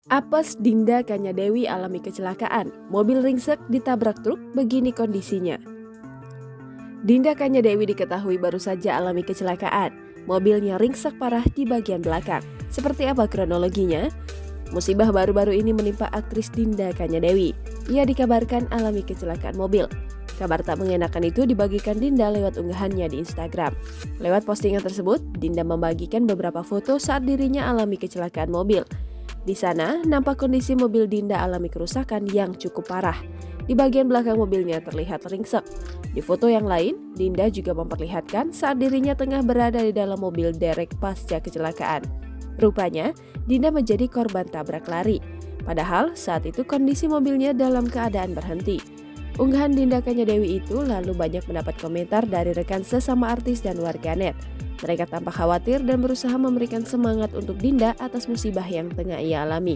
Apes Dinda Kanyadewi alami kecelakaan, mobil ringsek ditabrak truk, begini kondisinya. Dinda Kanyadewi diketahui baru saja alami kecelakaan, mobilnya ringsek parah di bagian belakang. Seperti apa kronologinya? Musibah baru-baru ini menimpa aktris Dinda Kanyadewi. Ia dikabarkan alami kecelakaan mobil. Kabar tak mengenakan itu dibagikan Dinda lewat unggahannya di Instagram. Lewat postingan tersebut, Dinda membagikan beberapa foto saat dirinya alami kecelakaan mobil. Di sana, nampak kondisi mobil Dinda alami kerusakan yang cukup parah. Di bagian belakang mobilnya terlihat ringsek. Di foto yang lain, Dinda juga memperlihatkan saat dirinya tengah berada di dalam mobil derek pasca kecelakaan. Rupanya, Dinda menjadi korban tabrak lari. Padahal saat itu kondisi mobilnya dalam keadaan berhenti. Unggahan Dinda Kanyadewi itu lalu banyak mendapat komentar dari rekan sesama artis dan warganet. Mereka tampak khawatir dan berusaha memberikan semangat untuk Dinda atas musibah yang tengah ia alami.